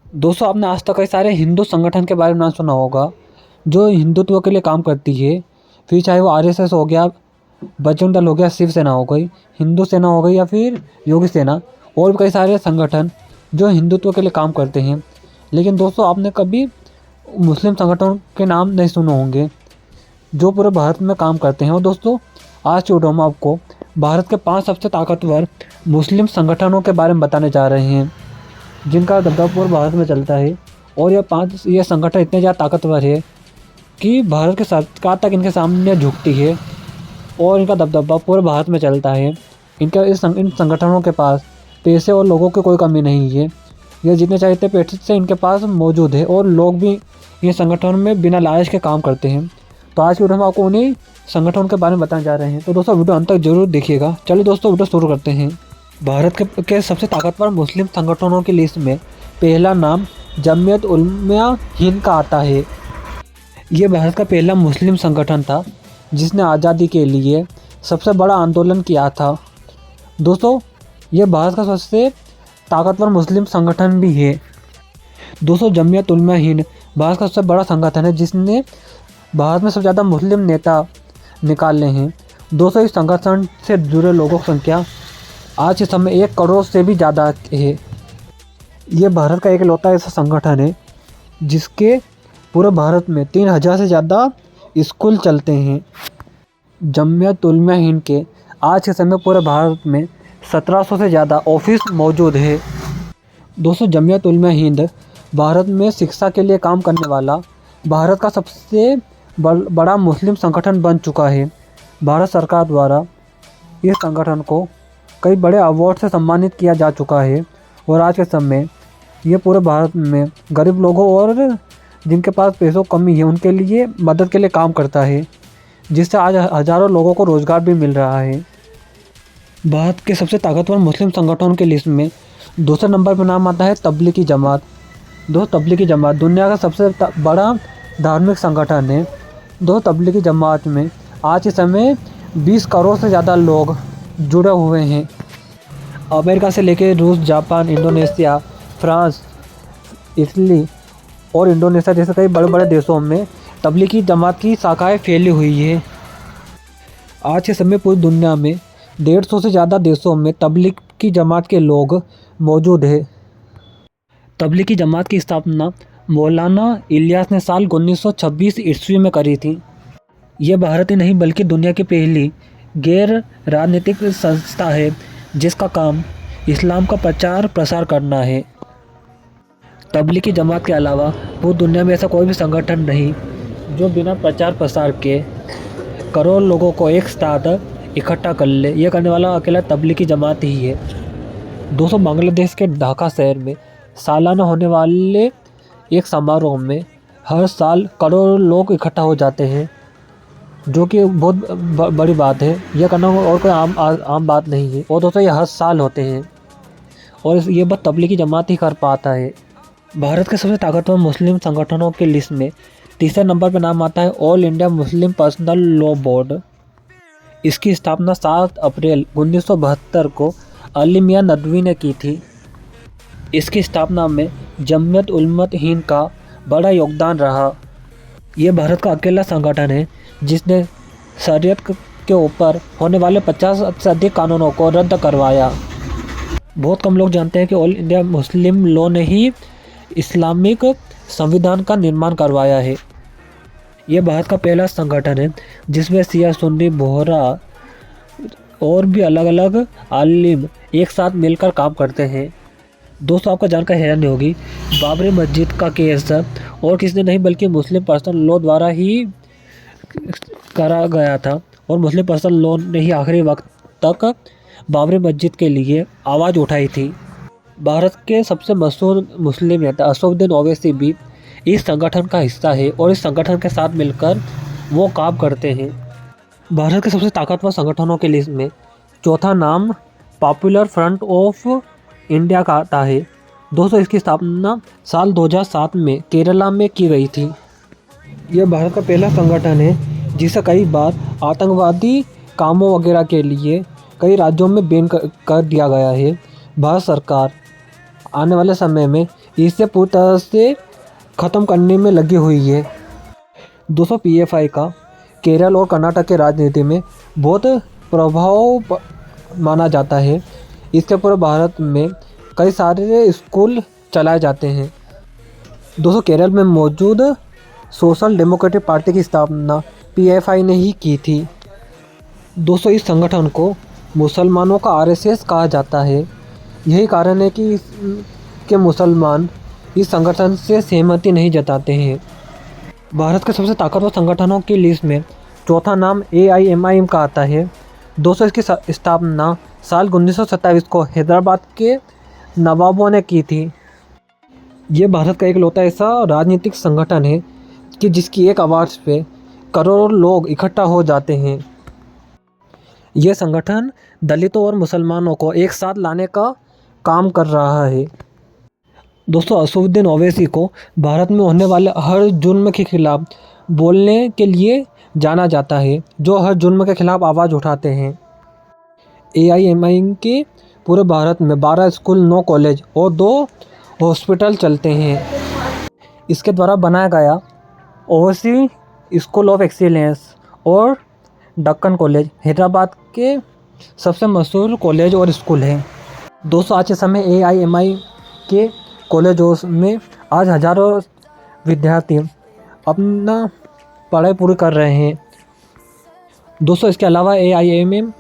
दोस्तों, आपने आज तक कई सारे हिंदू संगठन के बारे में नाम सुना होगा जो हिंदुत्व के लिए काम करती है। फिर चाहे वो आरएसएस हो गया, बजरंग दल हो गया, शिवसेना हो गई, हिंदू सेना हो गई या फिर योगी सेना, और भी कई सारे संगठन जो हिंदुत्व के लिए काम करते हैं। लेकिन दोस्तों, आपने कभी मुस्लिम संगठनों के नाम नहीं सुने होंगे जो पूरे भारत में काम करते हैं। और दोस्तों, आज की वीडियो में आपको भारत के 5 सबसे ताकतवर मुस्लिम संगठनों के बारे में बताने जा रहे हैं जिनका दबदबा पूरे भारत में चलता है। और ये संगठन इतने ज़्यादा ताकतवर है कि भारत के सरकार तक इनके सामने झुकती है और इनका दबदबा पूरे भारत में चलता है। इन संगठनों के पास पैसे और लोगों की कोई कमी नहीं है। ये जितने चाहते पैसे इनके पास मौजूद है और लोग भी ये संगठन में बिना लालच के काम करते हैं। तो आज की वीडियो में आपको उन्हीं संगठनों के बारे में बताने जा रहे हैं। तो दोस्तों, वीडियो अंत तक जरूर देखिएगा। चलिए दोस्तों, वीडियो शुरू करते हैं। भारत के सबसे ताकतवर मुस्लिम संगठनों की लिस्ट में पहला नाम जमीयत उलमा हिंद का आता है। ये भारत का पहला मुस्लिम संगठन था जिसने आज़ादी के लिए सबसे बड़ा आंदोलन किया था। दोस्तों, ये भारत का सबसे ताकतवर मुस्लिम संगठन भी है। दोस्तों, जमीयत उलमा हिंद भारत का सबसे बड़ा संगठन है जिसने भारत में सबसे ज़्यादा मुस्लिम नेता निकाले हैं। दोस्तों, इस संगठन से जुड़े लोगों की संख्या आज के समय 1 करोड़ से भी ज़्यादा है। ये भारत का इकलौता ऐसा संगठन है जिसके पूरे भारत में 3000 से ज़्यादा स्कूल चलते हैं। जमीयत उलमा हिंद के आज के समय पूरे भारत में 1700 से ज़्यादा ऑफिस मौजूद है। दोस्तों, जमीयत उलमा हिंद भारत में शिक्षा के लिए काम करने वाला भारत का सबसे बड़ा मुस्लिम संगठन बन चुका है। भारत सरकार द्वारा इस संगठन को कई बड़े अवार्ड से सम्मानित किया जा चुका है और आज के समय ये पूरे भारत में गरीब लोगों और जिनके पास पैसों की कमी है उनके लिए मदद के लिए काम करता है, जिससे आज हज़ारों लोगों को रोज़गार भी मिल रहा है। भारत के सबसे ताकतवर मुस्लिम संगठनों की लिस्ट में दूसरे नंबर पर नाम आता है तबलीगी जमात। तबलीगी जमात दुनिया का सबसे बड़ा धार्मिक संगठन है। तबलीगी जमात में आज के समय 20 करोड़ से ज़्यादा लोग जुड़े हुए हैं। अमेरिका से लेकर रूस, जापान, इंडोनेशिया, फ्रांस, इटली और इंडोनेशिया जैसे कई बड़े बड़े देशों में तबलीगी जमात की शाखाएं फैली हुई है। आज के समय पूरी दुनिया में 150 से ज़्यादा देशों में तबलीगी जमात के लोग मौजूद हैं। तबलीगी जमात की स्थापना मौलाना इलियास ने साल 1926 ईस्वी में करी थी। ये भारत ही नहीं बल्कि दुनिया की पहली गैर राजनीतिक संस्था है जिसका काम इस्लाम का प्रचार प्रसार करना है। तबलीगी जमात के अलावा पूरी दुनिया में ऐसा कोई भी संगठन नहीं जो बिना प्रचार प्रसार के करोड़ लोगों को एक साथ इकट्ठा कर ले। ये करने वाला अकेला तबलीगी जमात ही है। दोस्तों, बांग्लादेश के ढाका शहर में सालाना होने वाले एक समारोह में हर साल करोड़ों लोग इकट्ठा हो जाते हैं, जो कि बहुत बड़ी बात है। यह करना और कोई आम बात नहीं है। और दोस्तों, ये हर साल होते हैं और ये बस तबलीगी जमात ही कर पाता है। भारत के सबसे ताकतवर मुस्लिम संगठनों की लिस्ट में तीसरे नंबर पर नाम आता है all India Muslim personal law board. इसकी स्थापना 7 अप्रैल 1972 को अली मियां नदवी ने की थी। इसकी स्थापना में जमीयत उलमा हिंद का बड़ा योगदान रहा। यह भारत का अकेला संगठन है जिसने शरीयत के ऊपर होने वाले 50 से अधिक कानूनों को रद्द करवाया। बहुत कम लोग जानते हैं कि ऑल इंडिया मुस्लिम लॉ ने ही इस्लामिक संविधान का निर्माण करवाया है। यह भारत का पहला संगठन है जिसमें शिया, सुन्नी, बोहरा और भी अलग अलग आलिम एक साथ मिलकर काम करते हैं। दोस्तों, आपको जानकर हैरानी होगी, बाबरी मस्जिद का केस और किसने नहीं बल्कि मुस्लिम पर्सनल लॉ द्वारा ही करा गया था और मुस्लिम पर्सनल लॉ ने ही आखिरी वक्त तक बाबरी मस्जिद के लिए आवाज़ उठाई थी। भारत के सबसे मशहूर मुस्लिम नेता असदुद्दीन ओवैसी भी इस संगठन का हिस्सा है और इस संगठन के साथ मिलकर वो काम करते हैं। भारत के सबसे ताकतवर संगठनों की लिस्ट में चौथा नाम पॉपुलर फ्रंट ऑफ इंडिया का आता है। दोस्तों, इसकी स्थापना साल 2007 में केरला में की गई थी। यह भारत का पहला संगठन है जिसे कई बार आतंकवादी कामों वगैरह के लिए कई राज्यों में बैन कर दिया गया है। भारत सरकार आने वाले समय में इसे पूरी तरह से ख़त्म करने में लगी हुई है। दोस्तों पीएफआई का केरल और कर्नाटक के राजनीति में बहुत प्रभाव माना जाता है। इसके पूरे भारत में कई सारे स्कूल चलाए जाते हैं। दोस्तों केरल में मौजूद सोशल डेमोक्रेटिक पार्टी की स्थापना पीएफआई ने ही की थी। दोस्तों इस संगठन को मुसलमानों का आरएसएस कहा जाता है। यही कारण है कि मुसलमान इस संगठन से सहमति नहीं जताते हैं। भारत के सबसे ताकतवर संगठनों की लिस्ट में चौथा नाम AIMIM का आता है। दोस्तों इसकी स्थापना साल 1927 को हैदराबाद के नवाबों ने की थी। ये भारत का इकलौता ऐसा राजनीतिक संगठन है कि जिसकी एक आवाज़ पे करोड़ों लोग इकट्ठा हो जाते हैं। यह संगठन दलितों और मुसलमानों को एक साथ लाने का काम कर रहा है। दोस्तों असदुद्दीन ओवैसी को भारत में होने वाले हर जुर्म के खिलाफ बोलने के लिए जाना जाता है, जो हर जुर्म के खिलाफ आवाज़ उठाते हैं। AIMIM के पूरे भारत में 12 स्कूल, 9 कॉलेज और 2 हॉस्पिटल चलते हैं। इसके द्वारा बनाया गया ओवैसी स्कूल ऑफ एक्सीलेंस और दक्कन कॉलेज हैदराबाद के सबसे मशहूर कॉलेज और स्कूल हैं। दोस्तों आज के समय AIMIM के कॉलेजों में आज हज़ारों विद्यार्थी अपना पढ़ाई पूरी कर रहे हैं। दोस्तों इसके अलावा AIMIM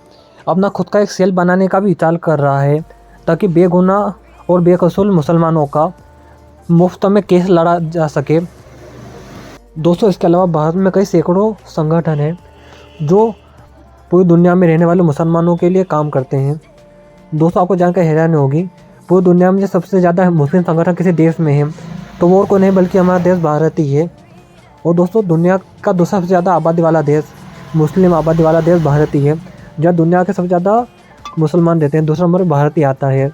अपना खुद का एक सेल बनाने का भी विचार कर रहा है, ताकि बेगुनाह और बेकसूर मुसलमानों का मुफ्त में केस लड़ा जा सके। दोस्तों इसके अलावा भारत में कई सैकड़ों संगठन हैं जो पूरी दुनिया में रहने वाले मुसलमानों के लिए काम करते हैं। दोस्तों आपको जानकर हैरानी होगी, पूरी दुनिया में जो सबसे ज़्यादा मुस्लिम संगठन किसी देश में है तो वो और कोई नहीं बल्कि हमारा देश भारत ही है। और दोस्तों दुनिया का दूसरा सबसे ज़्यादा आबादी वाला देश, मुस्लिम आबादी वाला देश भारत ही है, जहाँ दुनिया के सबसे ज़्यादा मुसलमान रहते हैं। दूसरा नंबर भारत ही आता है।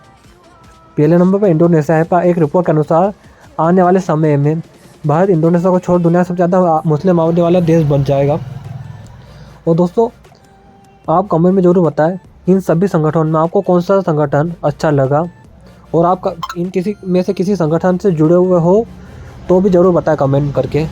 पहले नंबर पर इंडोनेशिया है। पर एक रिपोर्ट के अनुसार आने वाले समय में भारत इंडोनेशिया को छोड़ दुनिया का सबसे ज़्यादा मुस्लिम आबादी वाला देश बन जाएगा। और दोस्तों आप कमेंट में ज़रूर बताएं इन सभी संगठनों में आपको कौन सा संगठन अच्छा लगा, और आप इन किसी में से किसी संगठन से जुड़े हुए हो तो भी ज़रूर बताएं कमेंट करके।